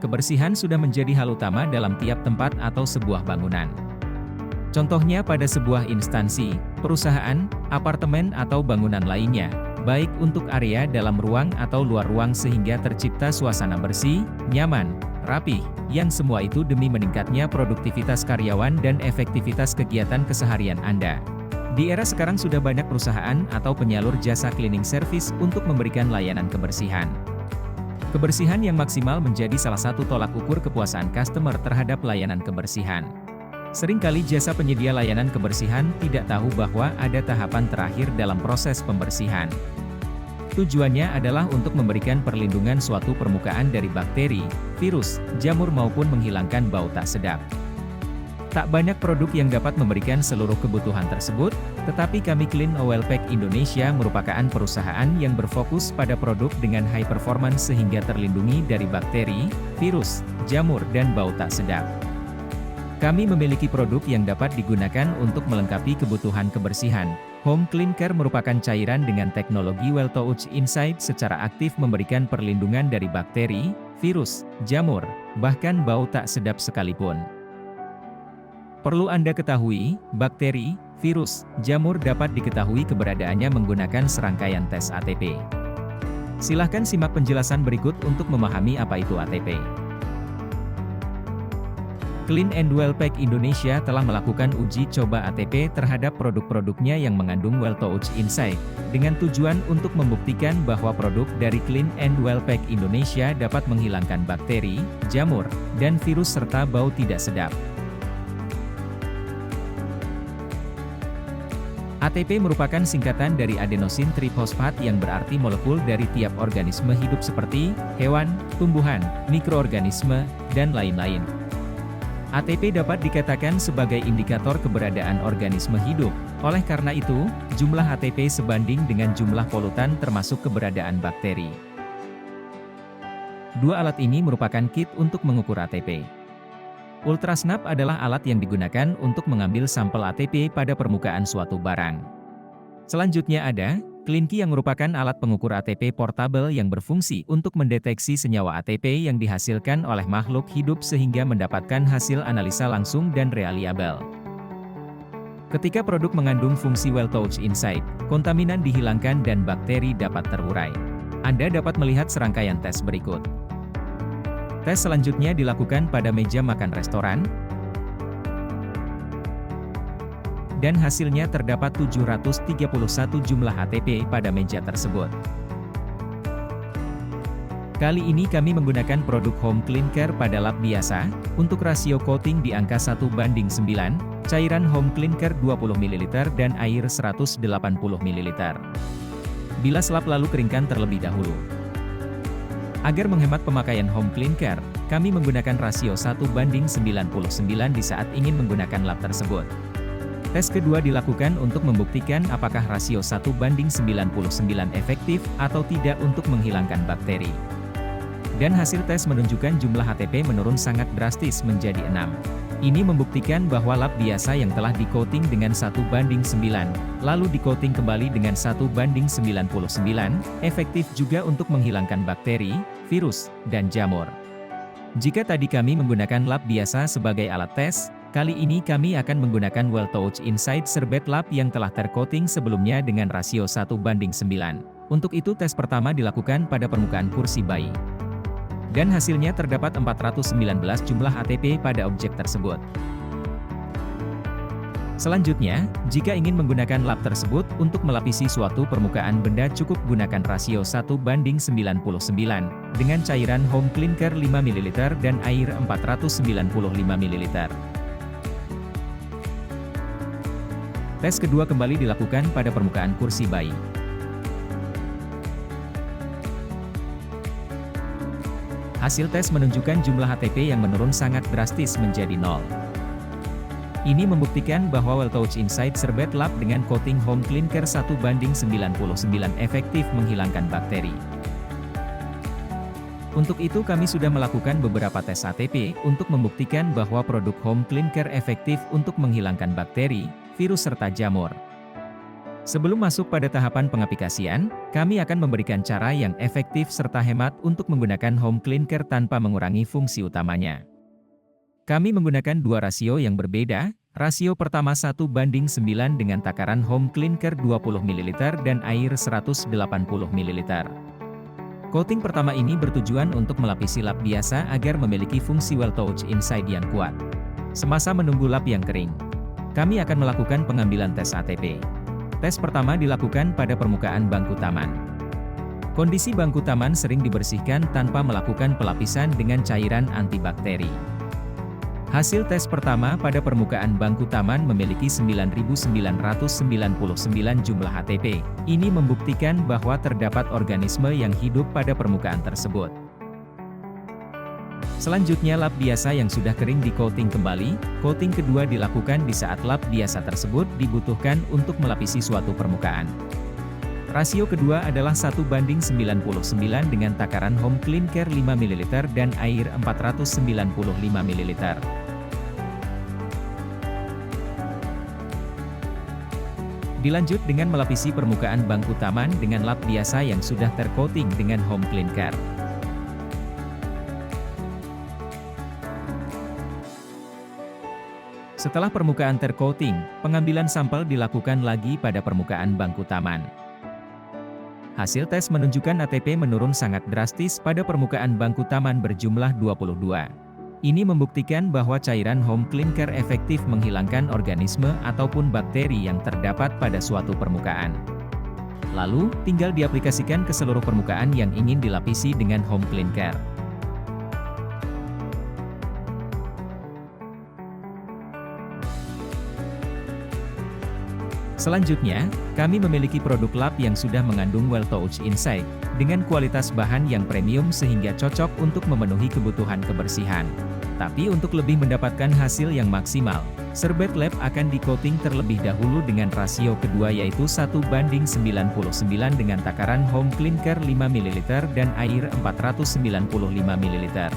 Kebersihan sudah menjadi hal utama dalam tiap tempat atau sebuah bangunan. Contohnya pada sebuah instansi, perusahaan, apartemen atau bangunan lainnya, baik untuk area dalam ruang atau luar ruang sehingga tercipta suasana bersih, nyaman, rapih, yang semua itu demi meningkatnya produktivitas karyawan dan efektivitas kegiatan keseharian Anda. Di era sekarang sudah banyak perusahaan atau penyalur jasa cleaning service untuk memberikan layanan kebersihan. Kebersihan yang maksimal menjadi salah satu tolak ukur kepuasan customer terhadap layanan kebersihan. Seringkali jasa penyedia layanan kebersihan tidak tahu bahwa ada tahapan terakhir dalam proses pembersihan. Tujuannya adalah untuk memberikan perlindungan suatu permukaan dari bakteri, virus, jamur maupun menghilangkan bau tak sedap. Tak banyak produk yang dapat memberikan seluruh kebutuhan tersebut, tetapi kami Clean Oil Pack Indonesia merupakan perusahaan yang berfokus pada produk dengan high performance sehingga terlindungi dari bakteri, virus, jamur dan bau tak sedap. Kami memiliki produk yang dapat digunakan untuk melengkapi kebutuhan kebersihan. Home Clean Care merupakan cairan dengan teknologi Well Touch Inside secara aktif memberikan perlindungan dari bakteri, virus, jamur, bahkan bau tak sedap sekalipun. Perlu Anda ketahui, bakteri, virus, jamur dapat diketahui keberadaannya menggunakan serangkaian tes ATP. Silahkan simak penjelasan berikut untuk memahami apa itu ATP. Clean and Well Pack Indonesia telah melakukan uji coba ATP terhadap produk-produknya yang mengandung Well Touch Inside, dengan tujuan untuk membuktikan bahwa produk dari Clean and Well Pack Indonesia dapat menghilangkan bakteri, jamur, dan virus serta bau tidak sedap. ATP merupakan singkatan dari adenosin trifosfat yang berarti molekul dari tiap organisme hidup seperti hewan, tumbuhan, mikroorganisme, dan lain-lain. ATP dapat dikatakan sebagai indikator keberadaan organisme hidup, oleh karena itu, jumlah ATP sebanding dengan jumlah polutan termasuk keberadaan bakteri. Dua alat ini merupakan kit untuk mengukur ATP. Ultrasnap adalah alat yang digunakan untuk mengambil sampel ATP pada permukaan suatu barang. Selanjutnya ada CleanKey yang merupakan alat pengukur ATP portable yang berfungsi untuk mendeteksi senyawa ATP yang dihasilkan oleh makhluk hidup sehingga mendapatkan hasil analisa langsung dan reliable. Ketika produk mengandung fungsi Well Touch Inside, kontaminan dihilangkan dan bakteri dapat terurai. Anda dapat melihat serangkaian tes berikut. Tes selanjutnya dilakukan pada meja makan restoran, dan hasilnya terdapat 731 jumlah ATP pada meja tersebut. Kali ini kami menggunakan produk Home Clean Care pada lap biasa, untuk rasio coating di angka 1:9, cairan Home Clean Care 20 ml dan air 180 ml. Bilas lap lalu keringkan terlebih dahulu. Agar menghemat pemakaian Home Clean Care, kami menggunakan rasio 1:99 di saat ingin menggunakan lap tersebut. Tes kedua dilakukan untuk membuktikan apakah rasio 1:99 efektif atau tidak untuk menghilangkan bakteri. Dan hasil tes menunjukkan jumlah ATP menurun sangat drastis menjadi 6. Ini membuktikan bahwa lap biasa yang telah di-coating dengan 1:9, lalu di-coating kembali dengan 1:99, efektif juga untuk menghilangkan bakteri, virus, dan jamur. Jika tadi kami menggunakan lap biasa sebagai alat tes, kali ini kami akan menggunakan Well Touch Inside Serbet Lap yang telah tercoating sebelumnya dengan rasio 1:9. Untuk itu tes pertama dilakukan pada permukaan kursi bayi. Dan hasilnya terdapat 419 jumlah ATP pada objek tersebut. Selanjutnya, jika ingin menggunakan lap tersebut untuk melapisi suatu permukaan benda cukup gunakan rasio 1:99, dengan cairan Home Clean Care 5 ml dan air 495 ml. Tes kedua kembali dilakukan pada permukaan kursi bayi. Hasil tes menunjukkan jumlah ATP yang menurun sangat drastis menjadi 0. Ini membuktikan bahwa Well Touch Inside Serbet Lap dengan coating Home Clean Care 1:99 efektif menghilangkan bakteri. Untuk itu kami sudah melakukan beberapa tes ATP untuk membuktikan bahwa produk Home Clean Care efektif untuk menghilangkan bakteri, virus serta jamur. Sebelum masuk pada tahapan pengaplikasian, kami akan memberikan cara yang efektif serta hemat untuk menggunakan home clean care tanpa mengurangi fungsi utamanya. Kami menggunakan dua rasio yang berbeda. Rasio pertama 1:9 dengan takaran home clean care 20 ml dan air 180 ml. Coating pertama ini bertujuan untuk melapisi lap biasa agar memiliki fungsi well touch inside yang kuat. Semasa menunggu lap yang kering, kami akan melakukan pengambilan tes ATP. Tes pertama dilakukan pada permukaan bangku taman. Kondisi bangku taman sering dibersihkan tanpa melakukan pelapisan dengan cairan antibakteri. Hasil tes pertama pada permukaan bangku taman memiliki 9.999 jumlah ATP. Ini membuktikan bahwa terdapat organisme yang hidup pada permukaan tersebut. Selanjutnya lap biasa yang sudah kering di-coating kembali. Coating kedua dilakukan di saat lap biasa tersebut dibutuhkan untuk melapisi suatu permukaan. Rasio kedua adalah 1:99 dengan takaran home clean care 5 ml dan air 495 ml. Dilanjut dengan melapisi permukaan bangku taman dengan lap biasa yang sudah tercoating dengan home clean care. Setelah permukaan tercoating, pengambilan sampel dilakukan lagi pada permukaan bangku taman. Hasil tes menunjukkan ATP menurun sangat drastis pada permukaan bangku taman berjumlah 22. Ini membuktikan bahwa cairan home clean care efektif menghilangkan organisme ataupun bakteri yang terdapat pada suatu permukaan. Lalu, tinggal diaplikasikan ke seluruh permukaan yang ingin dilapisi dengan home clean care. Selanjutnya, kami memiliki produk lap yang sudah mengandung well touch inside, dengan kualitas bahan yang premium sehingga cocok untuk memenuhi kebutuhan kebersihan. Tapi untuk lebih mendapatkan hasil yang maksimal, serbet lap akan di-coating terlebih dahulu dengan rasio kedua yaitu 1:99 dengan takaran home clean care 5 ml dan air 495 ml.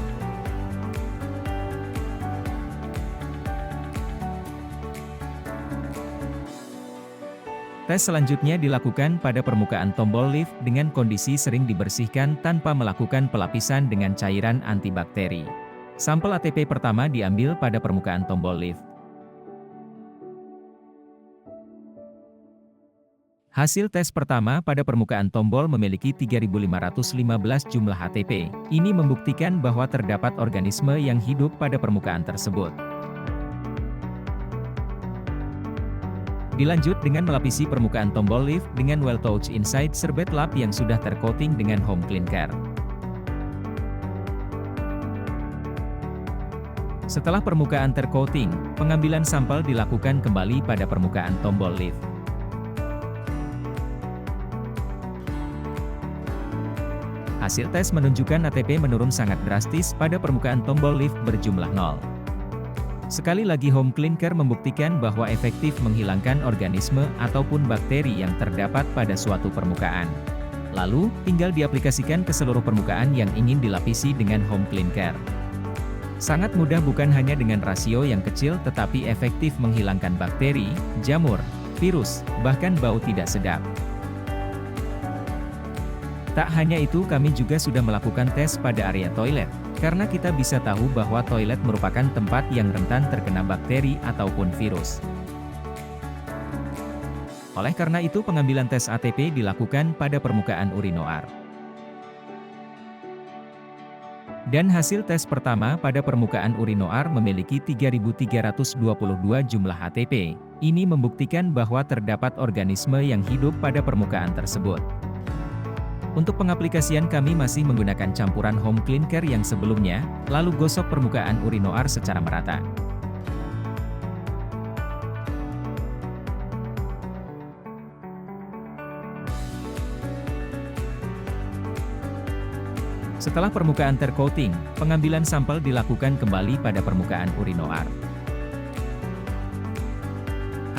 Tes selanjutnya dilakukan pada permukaan tombol lift dengan kondisi sering dibersihkan tanpa melakukan pelapisan dengan cairan antibakteri. Sampel ATP pertama diambil pada permukaan tombol lift. Hasil tes pertama pada permukaan tombol memiliki 3.515 jumlah ATP. Ini membuktikan bahwa terdapat organisme yang hidup pada permukaan tersebut. Dilanjut dengan melapisi permukaan tombol lift dengan well touch inside serbet lap yang sudah tercoating dengan home clean care. Setelah permukaan tercoating, pengambilan sampel dilakukan kembali pada permukaan tombol lift. Hasil tes menunjukkan ATP menurun sangat drastis pada permukaan tombol lift berjumlah 0. Sekali lagi home clean care membuktikan bahwa efektif menghilangkan organisme ataupun bakteri yang terdapat pada suatu permukaan. Lalu, tinggal diaplikasikan ke seluruh permukaan yang ingin dilapisi dengan home clean care. Sangat mudah bukan hanya dengan rasio yang kecil tetapi efektif menghilangkan bakteri, jamur, virus, bahkan bau tidak sedap. Tak hanya itu kami juga sudah melakukan tes pada area toilet. Karena kita bisa tahu bahwa toilet merupakan tempat yang rentan terkena bakteri ataupun virus. Oleh karena itu pengambilan tes ATP dilakukan pada permukaan urinoir. Dan hasil tes pertama pada permukaan urinoir memiliki 3.322 jumlah ATP. Ini membuktikan bahwa terdapat organisme yang hidup pada permukaan tersebut. Untuk pengaplikasian kami masih menggunakan campuran home clean care yang sebelumnya, lalu gosok permukaan urinoir secara merata. Setelah permukaan tercoating, pengambilan sampel dilakukan kembali pada permukaan urinoir.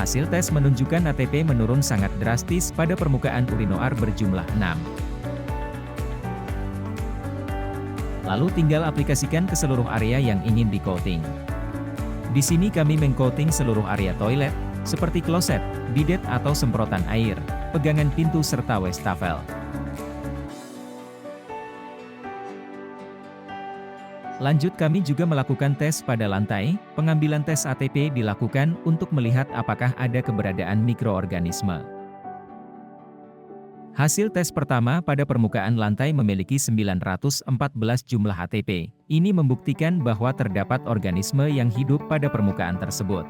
Hasil tes menunjukkan ATP menurun sangat drastis pada permukaan urinoir berjumlah 6. Lalu tinggal aplikasikan ke seluruh area yang ingin di-coating. Di sini kami meng-coating seluruh area toilet, seperti kloset, bidet atau semprotan air, pegangan pintu serta wastafel. Lanjut kami juga melakukan tes pada lantai, pengambilan tes ATP dilakukan untuk melihat apakah ada keberadaan mikroorganisme. Hasil tes pertama pada permukaan lantai memiliki 914 jumlah ATP. Ini membuktikan bahwa terdapat organisme yang hidup pada permukaan tersebut.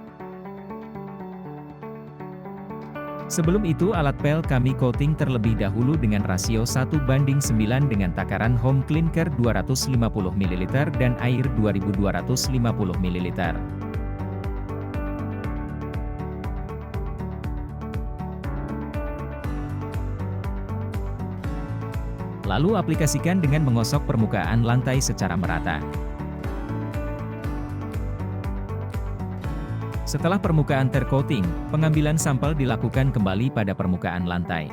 Sebelum itu alat pel kami coating terlebih dahulu dengan rasio 1:9 dengan takaran home cleaner 250 ml dan air 2250 ml. Lalu aplikasikan dengan menggosok permukaan lantai secara merata. Setelah permukaan tercoating, pengambilan sampel dilakukan kembali pada permukaan lantai.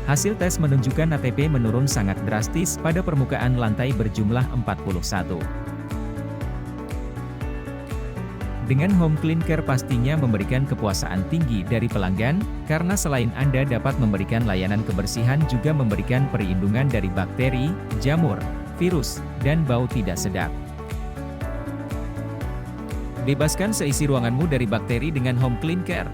Hasil tes menunjukkan ATP menurun sangat drastis pada permukaan lantai berjumlah 41. Dengan home cleaner pastinya memberikan kepuasaan tinggi dari pelanggan, karena selain Anda dapat memberikan layanan kebersihan juga memberikan perlindungan dari bakteri, jamur, virus, dan bau tidak sedap. Bebaskan seisi ruanganmu dari bakteri dengan home cleaner.